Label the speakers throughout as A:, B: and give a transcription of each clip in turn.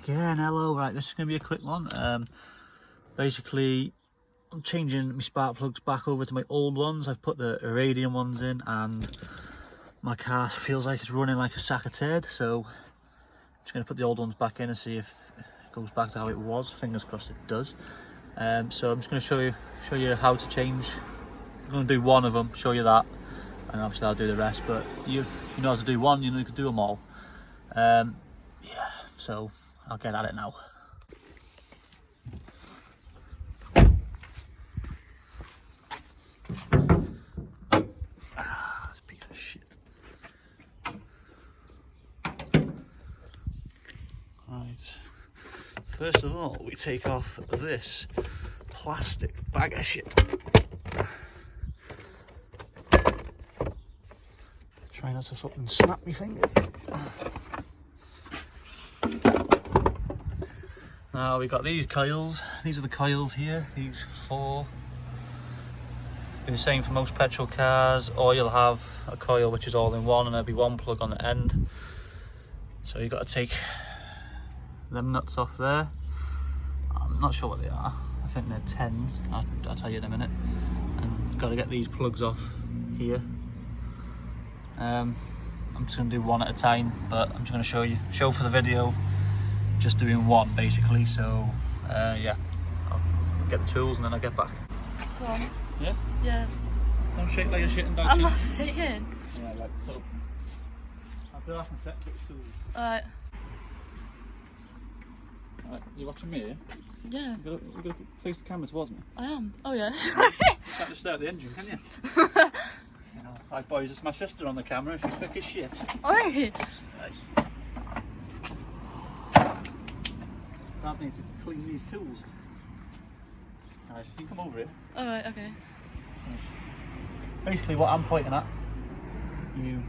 A: again. Hello. Right, this is going to be a quick one. Basically, I'm changing my spark plugs back over to my old ones. I've put the iridium ones in and my car feels like it's running like a sack of turd, so I'm just going to put the old ones back in and see if it goes back to how it was. Fingers crossed it does. So I'm just going to show you how to change. I'm going to do one of them, show you that, and obviously I'll do the rest, but if you know how to do one, you know you can do them all. Yeah, so I'll get at it now. This piece of shit. Right, first of all, we take off this plastic bag of shit. Try not to fucking snap my fingers. Now we've got these coils. These are the coils here, these 4. Be the same for most petrol cars, or you'll have a coil which is all in one and there'll be one plug on the end. So you've got to take them nuts off there. I'm not sure what they are. I think they're 10s. I'll tell you in a minute. And got to get these plugs off here. I'm just going to do one at a time, but I'm just going to show for the video, just doing one basically. So yeah, I'll get the tools and then I'll get back.
B: Go on.
A: Yeah?
B: Yeah.
A: Don't shake like you're shitting down.
B: I'm not shaking.
A: Yeah, like so. I'll do off and set the tools.
B: Alright.
A: Alright, you watching me?
B: Yeah.
A: You're gonna face the camera towards me.
B: I am. Oh yeah. Sorry.
A: You can't just stare at the engine, can you? You know, right boys, it's my sister on the camera. She's thick as shit.
B: Oi.
A: Right. Dad needs to clean these tools. Alright, so you come over here.
B: Alright. Okay.
A: Basically, what I'm pointing at, you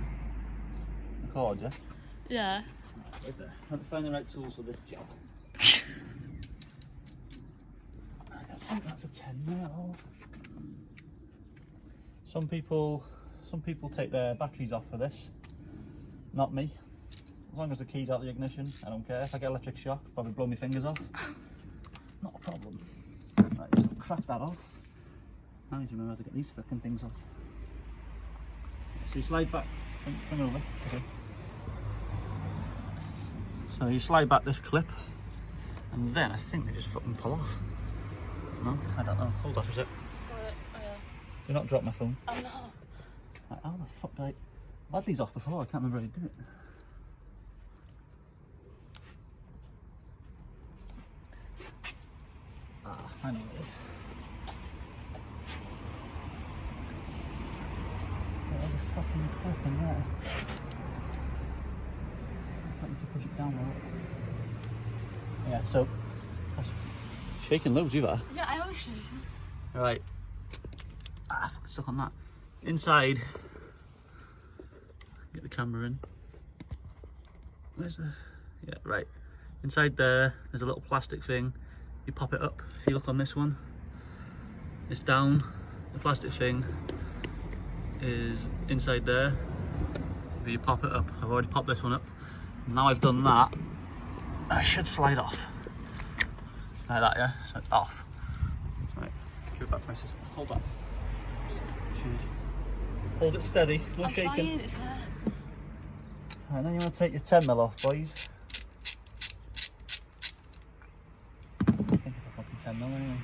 A: record, yeah?
B: Yeah.
A: Right there. I have to find the right tools for this job. I think that's a 10 mil. Some people take their batteries off for this. Not me. As long as the key's out of the ignition, I don't care. If I get electric shock, probably blow my fingers off. Not a problem. Right, so crack that off. Now I need to remember how to get these fucking things out. So you slide back, bring over. Okay. So you slide back this clip, and then I think they just fucking pull off. No, I don't know. Hold off a sec.
B: Alright. Oh yeah.
A: Do not drop my phone.
B: Oh no.
A: Right, how the fuck did I've had these off before, I can't remember how to do it. Ah, I know what it is. There's a fucking clip in there. I think you can push it down a little. Yeah, so that's shaking loads, you are.
B: Yeah, I was shaking.
A: Right. Ah, fucking stuck on that. Inside, get the camera in. Where's the, yeah, right. Inside there's a little plastic thing. You pop it up. If you look on this one, it's down. The plastic thing is inside there. If you pop it up, I've already popped this one up. Now I've done that, I should slide off. Like that, yeah? So it's off. Right, give it back to my sister. Hold that. Cheers. Hold it steady, no
B: I'm
A: shaking.
B: flying, it's there.
A: Right, then you want to take your 10 mil off, boys. I think it's a fucking 10 mil anyway.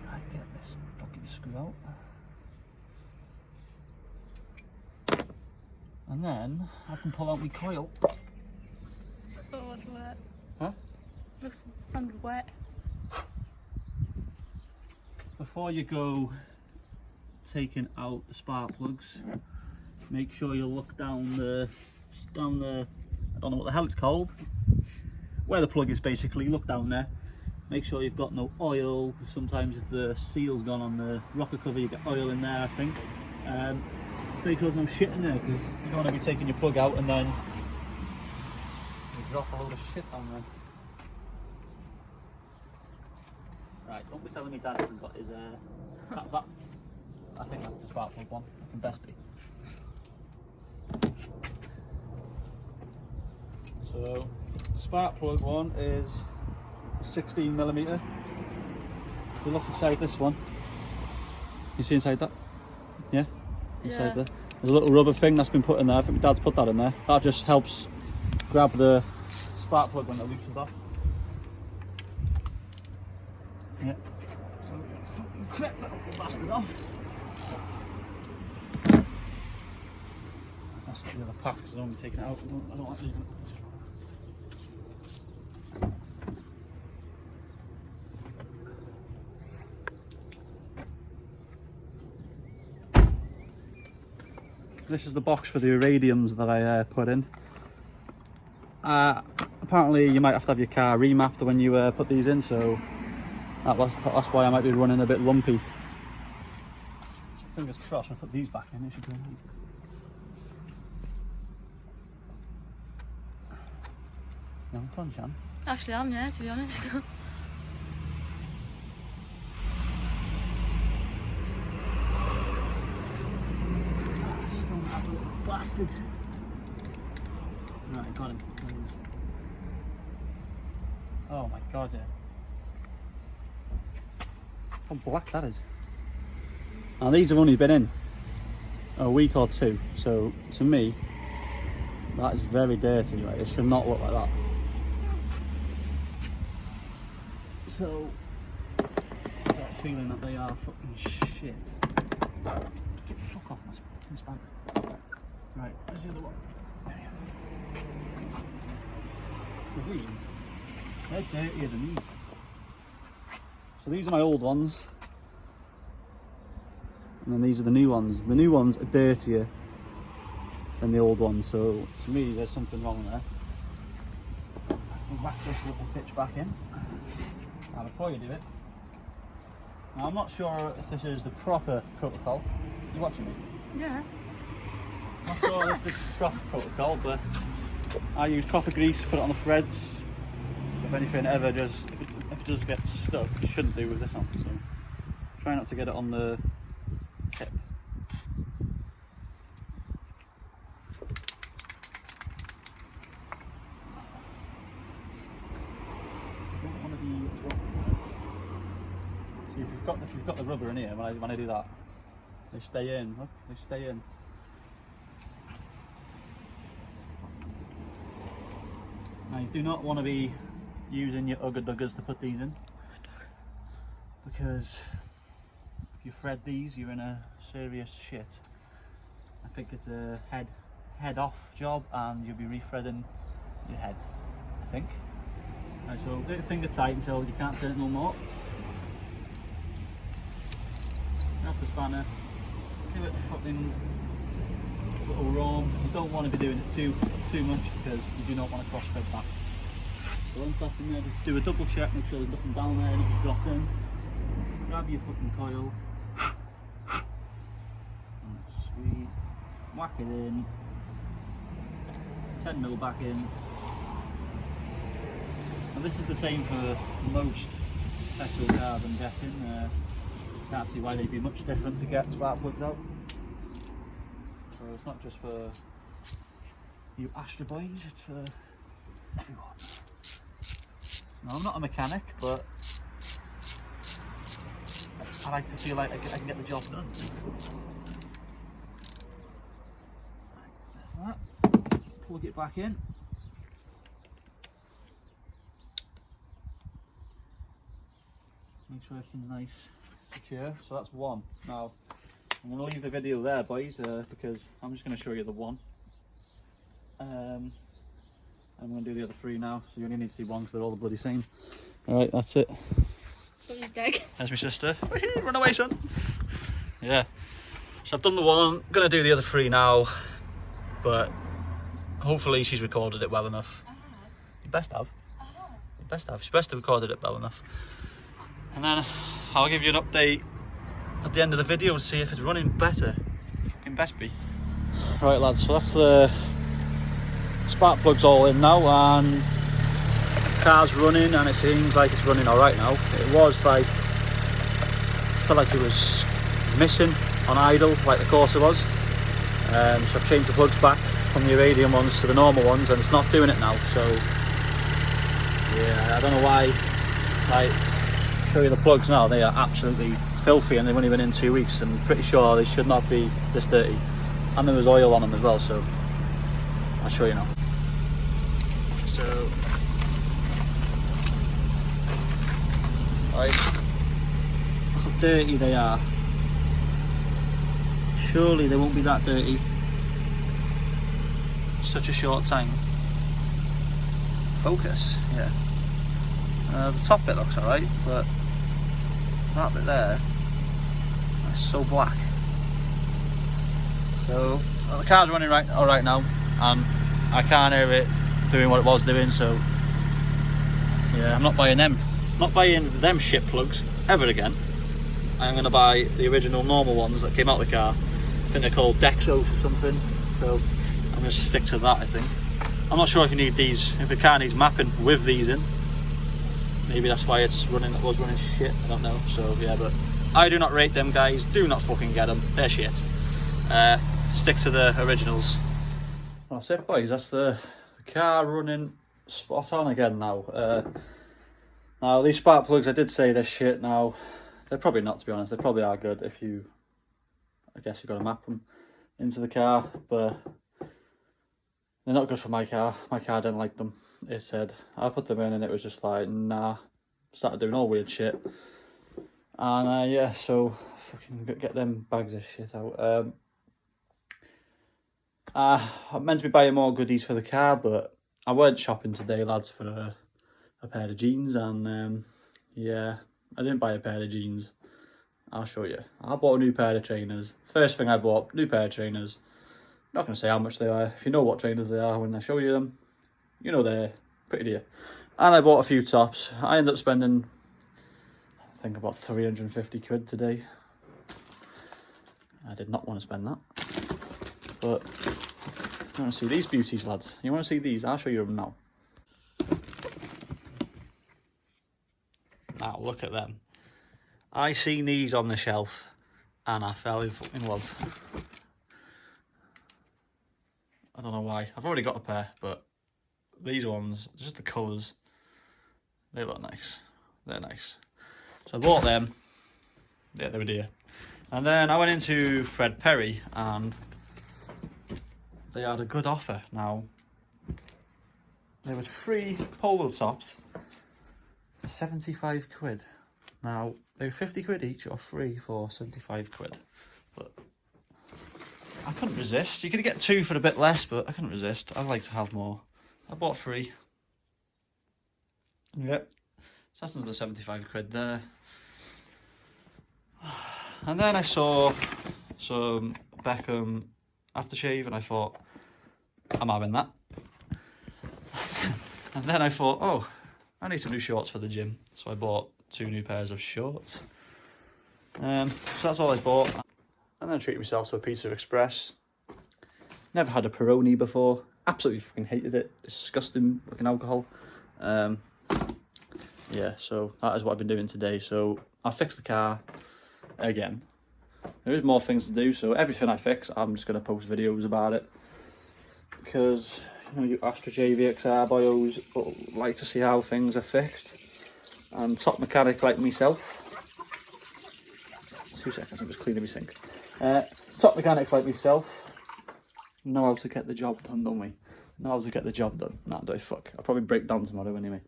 A: Right, get this fucking screw out. And then I can pull out my coil.
B: Oh, it's wet.
A: Huh?
B: Looks wet.
A: Before you go taking out the spark plugs, make sure you look down the, I don't know what the hell it's called, where the plug is basically. Look down there, make sure you've got no oil, because sometimes if the seal's gone on the rocker cover you get oil in there, I think. Just make sure there's no shit in there, because you don't want to be taking your plug out and then you drop a load of shit down there. Right, don't be telling me Dad hasn't got his that I think that's the spark plug one. It can best be. So spark plug one is 16mm. If you look inside this one, you see inside that? Yeah? Inside
B: Yeah.
A: there. There's a little rubber thing that's been put in there. I think my dad's put that in there. That just helps grab the spark plug when they're loosened off. Yeah. So we're gonna fucking crack that little bastard off. That's got the other pack because I don't want to take it out. I don't want to leave it. This is the box for the iridiums that I put in. Apparently you might have to have your car remapped when you put these in, so that's why I might be running a bit lumpy. Fingers crossed, I'll put these back in, it should be right. You having fun, Shan?
B: Actually, I'm, yeah, to be honest.
A: Still that little bastard. Right, got him. Oh my god, yeah. How black that is. Now these have only been in a week or two, so to me, that is very dirty. Like, it should not look like that. So, I got a feeling that they are fucking shit. Get the fuck off my spank. Right, where's the other one? There you go. So these, they're dirtier than these. So these are my old ones. And then these are the new ones. The new ones are dirtier than the old ones, so to me there's something wrong there. We'll whack this little bitch back in. Now before you do it, now I'm not sure if this is the proper protocol. You watching me?
B: Yeah.
A: I'm not sure if this is the proper protocol, but I use copper grease, put it on the threads. So if anything ever just, if it does get stuck, it shouldn't do with this one. So try not to get it on the tip. Don't want to be dropping. See, if you've got the rubber in here, when I do that, they stay in. Look, they stay in. Now you do not want to be using your ugger duggers to put these in, because if you thread these, you're in a serious shit. I think it's a head off job, and you'll be rethreading your head, I think. Right, so get your finger tight until you can't turn it no more. Grab the spanner, give it a fucking little roam. You don't want to be doing it too much, because you do not want to cross thread that. So once that's in there, just do a double check, make sure there's nothing down there, nothing dropped in. Grab your fucking coil. That's sweet. Whack it in. 10mm back in. And this is the same for most petrol cars, I'm guessing. Can't see why they'd be much different to get spark plugs out. So it's not just for you Astra boys, it's for everyone. No, I'm not a mechanic, but I like to feel like I can get the job done. There's that. Plug it back in. Make sure everything's nice, secure. So that's one. Now, I'm going to leave the video there, boys, because I'm just going to show you the one. I'm going to do the other three now, so you only need to see one because they're all the bloody same. Alright, that's it. There's my sister. Run away, son. Yeah. So I've done the one, going to do the other three now, but hopefully she's recorded it well enough. You best have. You best have. She best have recorded it well enough. And then I'll give you an update at the end of the video to see if it's running better. Fucking best be. Right lads, so that's the spark plugs all in now, and the car's running, and it seems like it's running alright now. It was like, felt like it was missing on idle, like the Corsa was. So I've changed the plugs back, from the iridium ones to the normal ones, and it's not doing it now. So yeah, I don't know why. Like, show you the plugs now, they are absolutely filthy and they've only been in 2 weeks, and I'm pretty sure they should not be this dirty. And there was oil on them as well, so I'll show you now. So, right, how dirty they are. Surely they won't be that dirty. Such a short time. Focus, yeah. The top bit looks alright, but that bit there, that's so black. So the car's running alright now, and I can't hear it doing what it was doing. So yeah, I'm not buying them. Not buying them shit plugs ever again. I'm gonna buy the original normal ones that came out of the car. I think they're called Dexos or something. So I'm gonna stick to that. I think. I'm not sure if you need these. If the car needs mapping with these in. Maybe that's why it was running shit, I don't know. So yeah, but I do not rate them, guys. Do not fucking get them, they're shit. Stick to the originals. That's it, boys. That's the car running spot on again now. Now these spark plugs, I did say they're shit. Now they're probably not, to be honest. They probably are good if you, I guess you've got to map them into the car, but they're not good for my car. My car didn't like them. It said, I put them in and it was just like, nah. Started doing all weird shit. And yeah, so fucking get them bags of shit out. I'm meant to be buying more goodies for the car, but I went shopping today, lads, for a pair of jeans. And yeah, I didn't buy a pair of jeans. I'll show you. I bought a new pair of trainers. First thing I bought, new pair of trainers. Not going to say how much they are. If you know what trainers they are when I show you them, you know they're pretty dear. And I bought a few tops. I ended up spending, I think, about 350 quid today. I did not want to spend that. But you want to see these beauties, lads? You want to see these? I'll show you them now. Now look at them. I seen these on the shelf and I fell in fucking love. I don't know why. I've already got a pair, but these ones, just the colours, they look nice. They're nice. So I bought them. Yeah, they were dear. And then I went into Fred Perry and they had a good offer. Now, there was 3 polo tops for 75 quid. Now, they were 50 quid each, or 3 for 75 quid. But I couldn't resist. You could get 2 for a bit less, but I couldn't resist. I'd like to have more. I bought 3. Yep. So that's another 75 quid there. And then I saw some Beckham aftershave and I thought, I'm having that. And then I thought, oh, I need some new shorts for the gym. So I bought 2 new pairs of shorts. So that's all I bought. And then I treated myself to a Pizza Express. Never had a Peroni before. Absolutely fucking hated it. Disgusting looking alcohol. Yeah, so that is what I've been doing today. So I fixed the car again. There is more things to do, so everything I fix, I'm just going to post videos about it. Because, you know, you Astra JVXR boyos like to see how things are fixed. And top mechanic like myself. 2 seconds, I'm just cleaning my sink. Top mechanics like myself know how to get the job done, don't we? Know how to get the job done. Nah, do I fuck. I'll probably break down tomorrow anyway.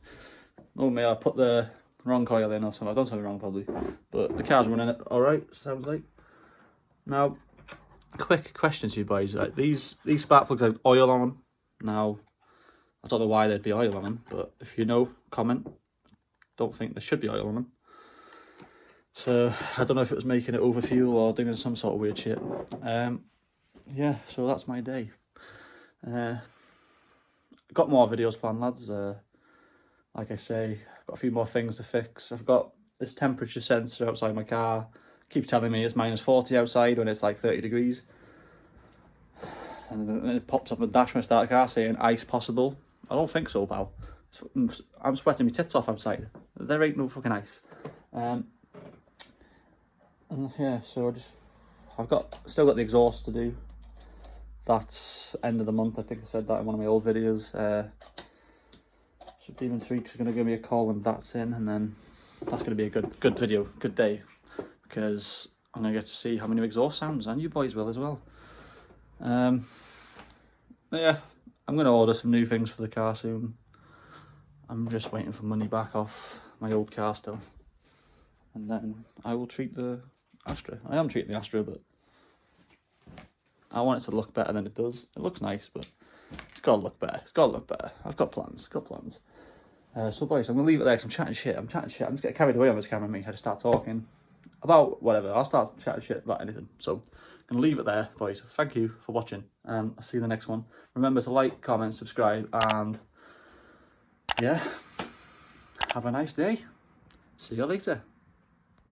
A: Oh me, I put the wrong coil in or something. I've done something wrong probably. But the car's running it alright, sounds like. Now, quick question to you boys. Like, these spark plugs have oil on them. Now, I don't know why there'd be oil on them, but if you know, comment. Don't think there should be oil on them. So, I don't know if it was making it overfuel or doing some sort of weird shit. Yeah, so that's my day. Got more videos planned, lads. Like I say, I've got a few more things to fix. I've got this temperature sensor outside my car. Keep telling me it's -40 outside when it's like 30 degrees. And then it pops up on the dash when I start the car saying ice possible. I don't think so, pal. I'm sweating my tits off outside. There ain't no fucking ice. And yeah, so still got the exhaust to do. that's end of the month. I think I said that in one of my old videos. So Demon Tweaks are going to give me a call when that's in, and then that's going to be a good video, good day, because I'm going to get to see how many exhaust sounds, and you boys will as well. Yeah, I'm going to order some new things for the car soon. I'm just waiting for money back off my old car still, and then I will treat the Astra. I am treating the Astra, but I want it to look better than it does. It looks nice, but it's got to look better. It's got to look better. I've got plans. So boys, I'm going to leave it there because I'm chatting shit. I'm just getting carried away on this camera, me. I just start talking about whatever. I'll start chatting shit about anything. So I'm going to leave it there, boys. Thank you for watching. I'll see you in the next one. Remember to like, comment, subscribe, and yeah, have a nice day. See you later.